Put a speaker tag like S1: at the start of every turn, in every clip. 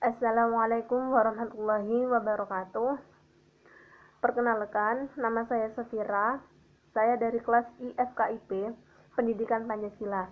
S1: Assalamualaikum warahmatullahi wabarakatuh. Perkenalkan, nama saya Safira. Saya dari kelas IFKIP Pendidikan Pancasila.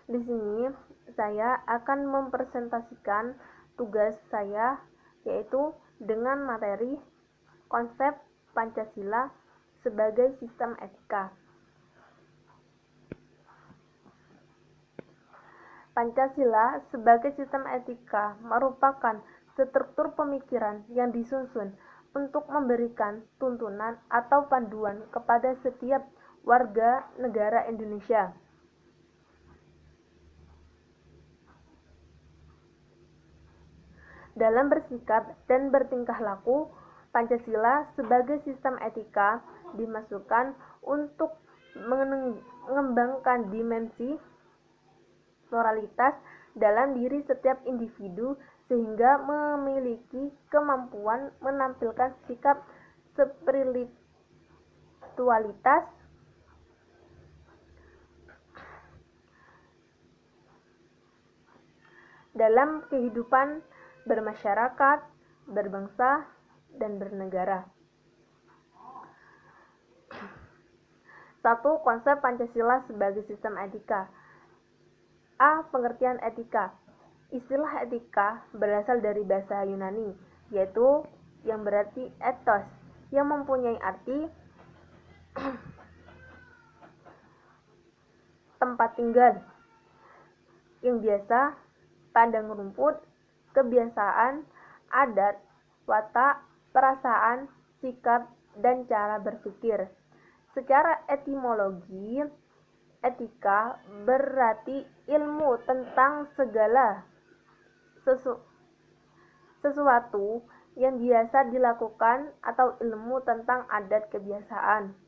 S1: Di sini saya akan mempresentasikan tugas saya, yaitu dengan materi konsep Pancasila sebagai sistem etika. Pancasila sebagai sistem etika merupakan struktur pemikiran yang disusun untuk memberikan tuntunan atau panduan kepada setiap warga negara Indonesia. Dalam bersikap dan bertingkah laku, Pancasila sebagai sistem etika dimasukkan untuk mengembangkan dimensi moralitas dalam diri setiap individu sehingga memiliki kemampuan menampilkan sikap spiritualitas dalam kehidupan bermasyarakat, berbangsa, dan bernegara. 1. Konsep Pancasila sebagai sistem etika. A. Pengertian etika. Istilah etika berasal dari bahasa Yunani, yaitu yang berarti ethos, yang mempunyai arti tempat tinggal, yang biasa, padang rumput, kebiasaan, adat, watak, perasaan, sikap, dan cara berpikir. Secara etimologi, etika berarti ilmu tentang segala sesuatu yang biasa dilakukan atau ilmu tentang adat kebiasaan.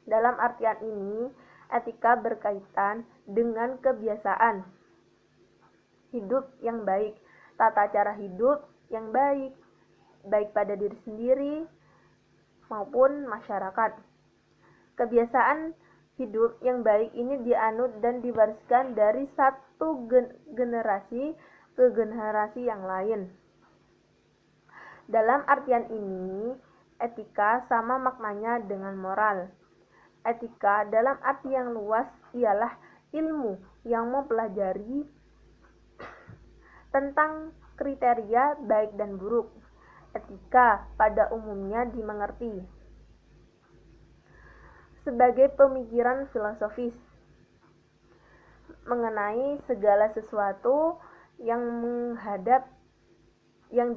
S1: Dalam artian ini, etika berkaitan dengan kebiasaan hidup yang baik, tata cara hidup yang baik, baik pada diri sendiri maupun masyarakat. Kebiasaan hidup yang baik ini dianut dan diwariskan dari satu generasi ke generasi yang lain. Dalam artian ini, etika sama maknanya dengan moral. Etika dalam arti yang luas ialah ilmu yang mempelajari tentang kriteria baik dan buruk. Etika pada umumnya dimengerti sebagai pemikiran filosofis mengenai segala sesuatu yang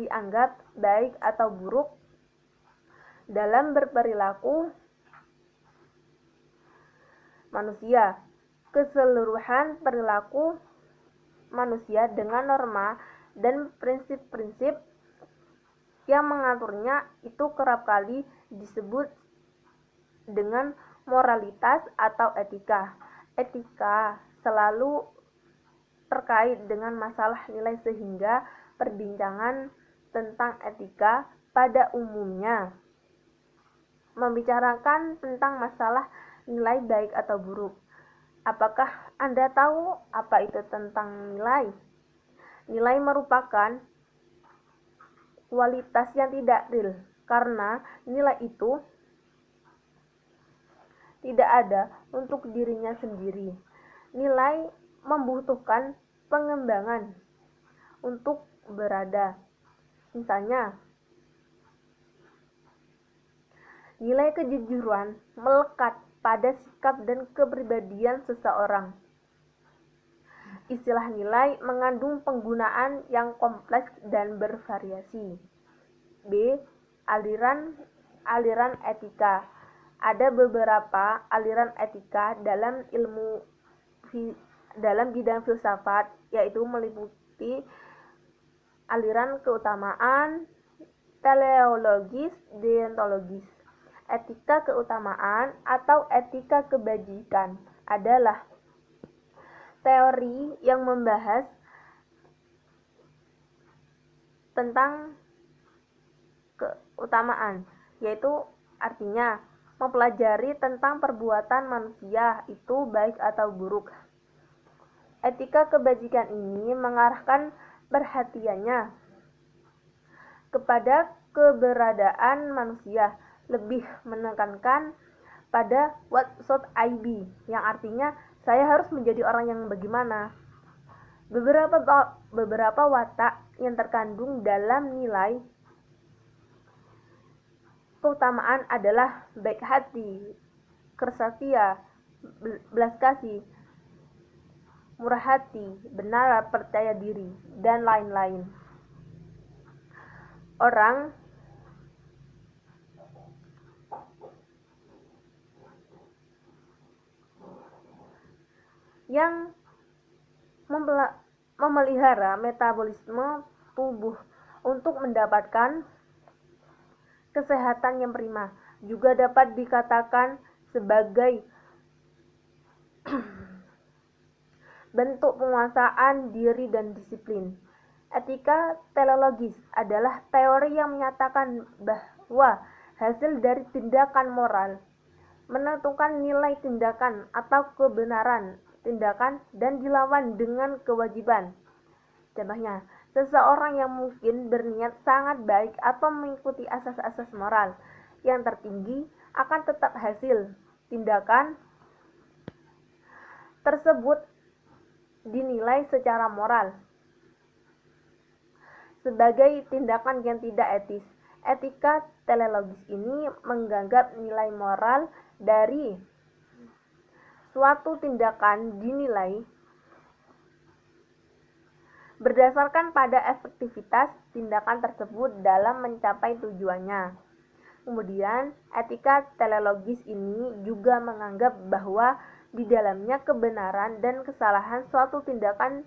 S1: dianggap baik atau buruk dalam berperilaku manusia, keseluruhan perilaku manusia dengan norma dan prinsip-prinsip yang mengaturnya itu kerap kali disebut dengan moralitas atau etika. Etika selalu terkait dengan masalah nilai sehingga perbincangan tentang etika pada umumnya membicarakan tentang masalah nilai baik atau buruk. Apakah Anda tahu apa itu tentang nilai? Nilai merupakan kualitas yang tidak real karena nilai itu tidak ada untuk dirinya sendiri. Nilai membutuhkan pengembangan untuk berada. Misalnya, nilai kejujuran melekat pada sikap dan kepribadian seseorang. Istilah nilai mengandung penggunaan yang kompleks dan bervariasi. B. Aliran etika. Ada beberapa aliran etika dalam bidang filsafat, yaitu meliputi aliran keutamaan, teleologis, deontologis. Etika keutamaan atau etika kebajikan adalah teori yang membahas tentang keutamaan, yaitu artinya mempelajari tentang perbuatan manusia itu baik atau buruk. Etika kebajikan ini mengarahkan perhatiannya kepada keberadaan manusia, lebih menekankan pada what should I be, yang artinya saya harus menjadi orang yang bagaimana. Beberapa watak yang terkandung dalam nilai keutamaan adalah baik hati, kesatria, belas kasih, murah hati, benar, percaya diri, dan lain-lain. Orang yang memelihara metabolisme tubuh untuk mendapatkan kesehatan yang prima juga dapat dikatakan sebagai bentuk penguasaan diri dan disiplin. Etika teleologis adalah teori yang menyatakan bahwa hasil dari tindakan moral menentukan nilai tindakan atau kebenaran tindakan dan dilawan dengan kewajiban. Contohnya, seseorang yang mungkin berniat sangat baik atau mengikuti asas-asas moral yang tertinggi akan tetap hasil tindakan tersebut dinilai secara moral sebagai tindakan yang tidak etis. Etika teleologis ini menganggap nilai moral dari suatu tindakan dinilai berdasarkan pada efektivitas tindakan tersebut dalam mencapai tujuannya. Kemudian, etika teleologis ini juga menganggap bahwa di dalamnya kebenaran dan kesalahan suatu tindakan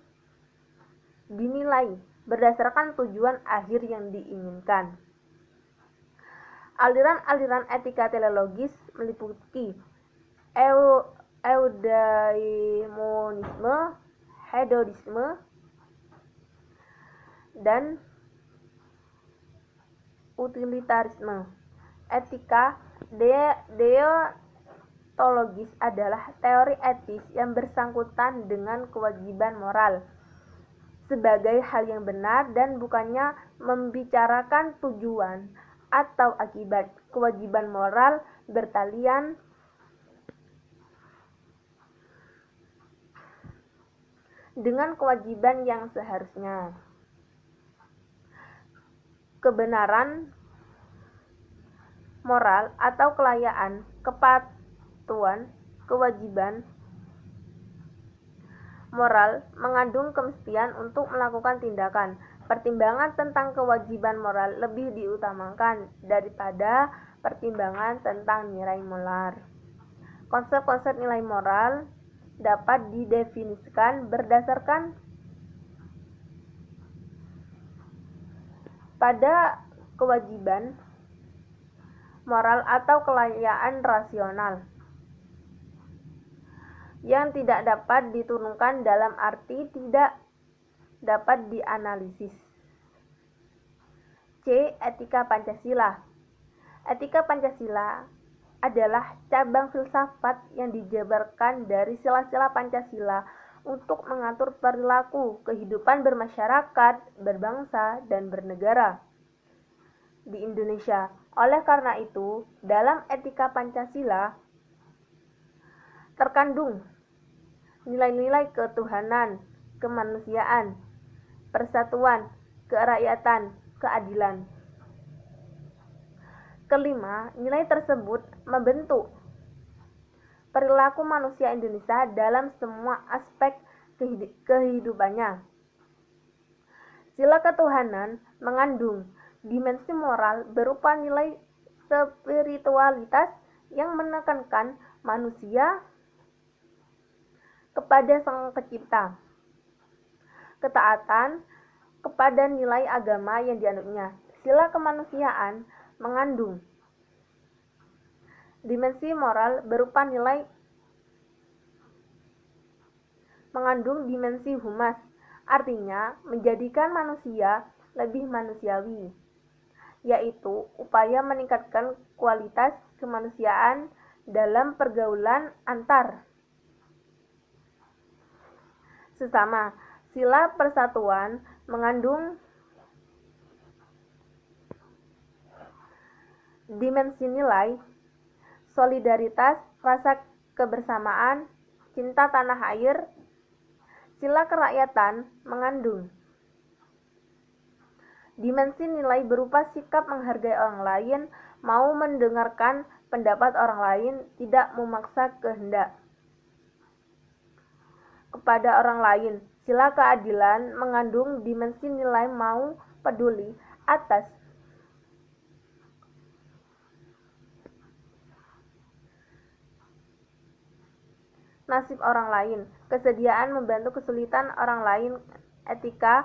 S1: dinilai berdasarkan tujuan akhir yang diinginkan. Aliran-aliran etika teleologis meliputi eudaimonisme, hedonisme, dan utilitarisme. Etika deontologis adalah teori etis yang bersangkutan dengan kewajiban moral sebagai hal yang benar dan bukannya membicarakan tujuan atau akibat. Kewajiban moral bertalian dengan kewajiban yang seharusnya. Kebenaran moral atau kelayaan, kepatuhan, kewajiban moral mengandung kemestian untuk melakukan tindakan. Pertimbangan tentang kewajiban moral lebih diutamakan daripada pertimbangan tentang nilai moral. Konsep-konsep nilai moral dapat didefinisikan berdasarkan pada kewajiban moral atau kelayaan rasional yang tidak dapat diturunkan dalam arti tidak dapat dianalisis. C. Etika Pancasila. Etika Pancasila adalah cabang filsafat yang dijabarkan dari sila-sila Pancasila untuk mengatur perilaku kehidupan bermasyarakat, berbangsa, dan bernegara di Indonesia. Oleh karena itu, dalam etika Pancasila terkandung nilai-nilai ketuhanan, kemanusiaan, persatuan, kerakyatan, keadilan. Kelima, nilai tersebut membentuk perilaku manusia Indonesia dalam semua aspek kehidupannya. Sila ketuhanan mengandung dimensi moral berupa nilai spiritualitas yang menekankan manusia kepada Sang Pencipta, ketaatan kepada nilai agama yang dianutnya. Sila kemanusiaan mengandung dimensi moral berupa mengandung dimensi humas, artinya menjadikan manusia lebih manusiawi, yaitu upaya meningkatkan kualitas kemanusiaan dalam pergaulan antar sesama. Sila persatuan mengandung dimensi nilai, solidaritas, rasa kebersamaan, cinta tanah air. Sila kerakyatan mengandung dimensi nilai berupa sikap menghargai orang lain, mau mendengarkan pendapat orang lain, tidak memaksa kehendak kepada orang lain. Sila keadilan mengandung dimensi nilai mau peduli atas nasib orang lain, kesediaan membantu kesulitan orang lain. Etika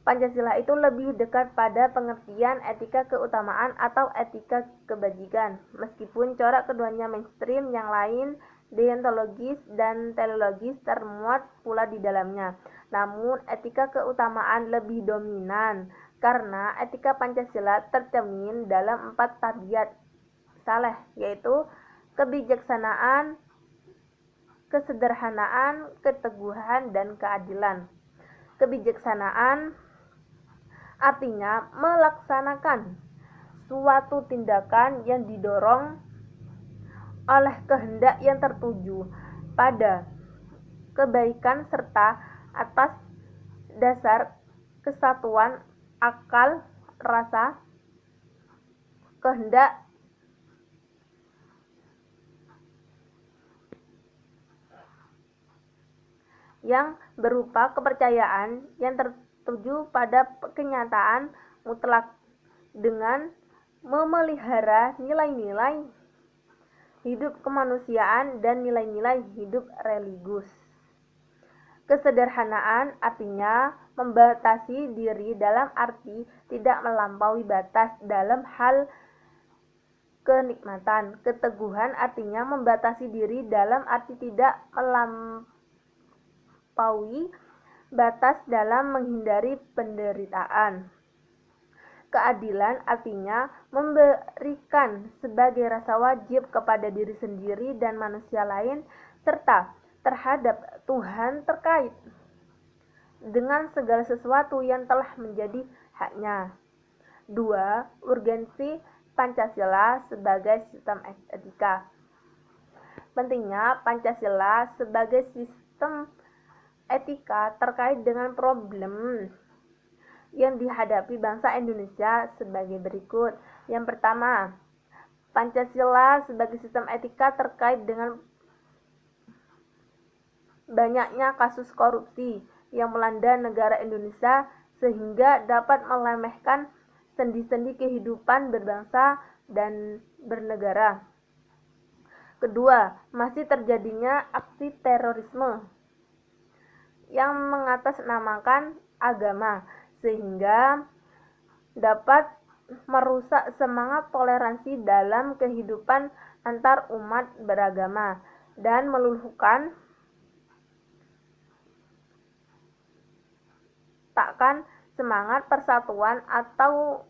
S1: Pancasila itu lebih dekat pada pengertian etika keutamaan atau etika kebajikan. Meskipun corak keduanya mainstream, yang lain deontologis dan teleologis termuat pula di dalamnya. Namun etika keutamaan lebih dominan karena etika Pancasila tercermin dalam 4 tabiat saleh, yaitu kebijaksanaan, kesederhanaan, keteguhan, dan keadilan. Kebijaksanaan artinya melaksanakan suatu tindakan yang didorong oleh kehendak yang tertuju pada kebaikan serta atas dasar kesatuan akal, rasa, kehendak, yang berupa kepercayaan yang tertuju pada kenyataan mutlak dengan memelihara nilai-nilai hidup kemanusiaan dan nilai-nilai hidup religius. Kesederhanaan artinya membatasi diri dalam arti tidak melampaui batas dalam hal kenikmatan. Keteguhan artinya membatasi diri dalam arti tidak melampaui batas dalam menghindari penderitaan. Keadilan artinya memberikan sebagai rasa wajib kepada diri sendiri dan manusia lain serta terhadap Tuhan terkait dengan segala sesuatu yang telah menjadi haknya. 2. Urgensi Pancasila sebagai sistem etika. Pentingnya Pancasila sebagai sistem etika terkait dengan problem yang dihadapi bangsa Indonesia sebagai berikut. Yang pertama, Pancasila sebagai sistem etika terkait dengan banyaknya kasus korupsi yang melanda negara Indonesia sehingga dapat melemahkan sendi-sendi kehidupan berbangsa dan bernegara. Kedua, masih terjadinya aksi terorisme yang mengatasnamakan agama sehingga dapat merusak semangat toleransi dalam kehidupan antar umat beragama dan meluluhkan takkan semangat persatuan atau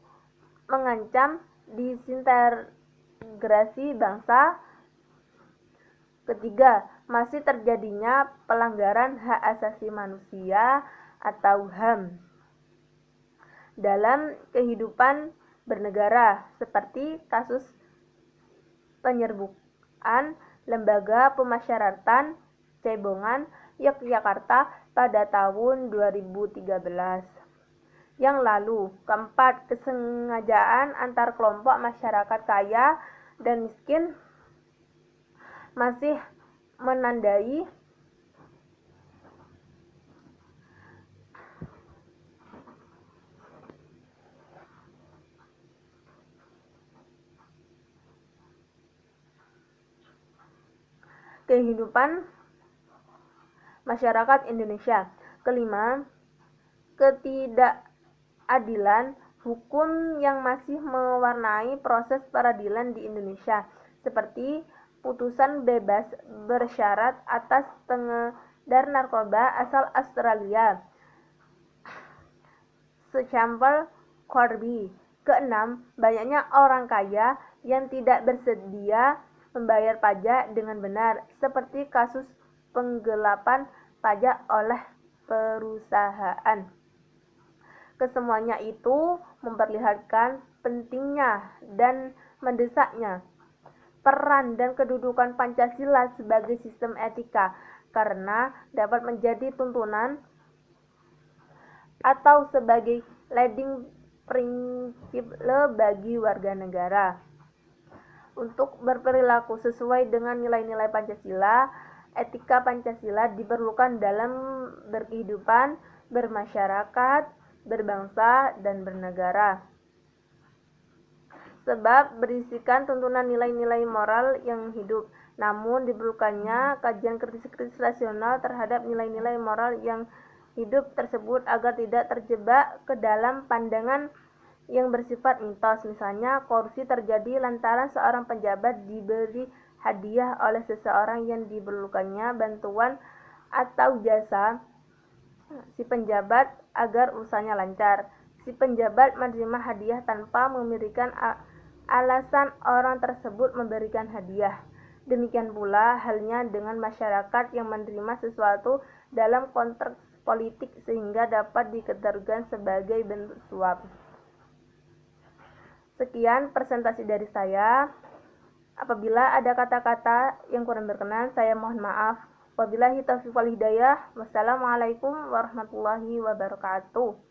S1: mengancam disintegrasi bangsa. Ketiga, masih terjadinya pelanggaran hak asasi manusia atau HAM dalam kehidupan bernegara seperti kasus penyerbukan lembaga pemasyarakatan Cebongan, Yogyakarta pada tahun 2013 yang lalu. Keempat, kesengajaan antar kelompok masyarakat kaya dan miskin masih menandai kehidupan masyarakat Indonesia. Kelima, ketidakadilan hukum yang masih mewarnai proses peradilan di Indonesia, seperti putusan bebas bersyarat atas pengedar narkoba asal Australia, secampur Corby. Keenam, banyaknya orang kaya yang tidak bersedia membayar pajak dengan benar, seperti kasus penggelapan pajak oleh perusahaan. Kesemuanya itu memperlihatkan pentingnya dan mendesaknya peran dan kedudukan Pancasila sebagai sistem etika karena dapat menjadi tuntunan atau sebagai leading principle bagi warga negara untuk berperilaku sesuai dengan nilai-nilai Pancasila. Etika Pancasila diperlukan dalam berkehidupan, bermasyarakat, berbangsa, dan bernegara. Sebab berisikan tuntunan nilai-nilai moral yang hidup. Namun diperlukannya kajian kritis rasional terhadap nilai-nilai moral yang hidup tersebut agar tidak terjebak ke dalam pandangan yang bersifat mitos. Misalnya, korupsi terjadi lantaran seorang pejabat diberi hadiah oleh seseorang yang diperlukannya bantuan atau jasa si penjabat agar usahanya lancar. Si penjabat menerima hadiah tanpa memberikan alasan orang tersebut memberikan hadiah. Demikian pula halnya dengan masyarakat yang menerima sesuatu dalam konteks politik sehingga dapat dikategorikan sebagai bentuk suap. Sekian presentasi dari saya. Apabila ada kata-kata yang kurang berkenan, saya mohon maaf. Wabillahi taufiq wal hidayah. Wassalamualaikum warahmatullahi wabarakatuh.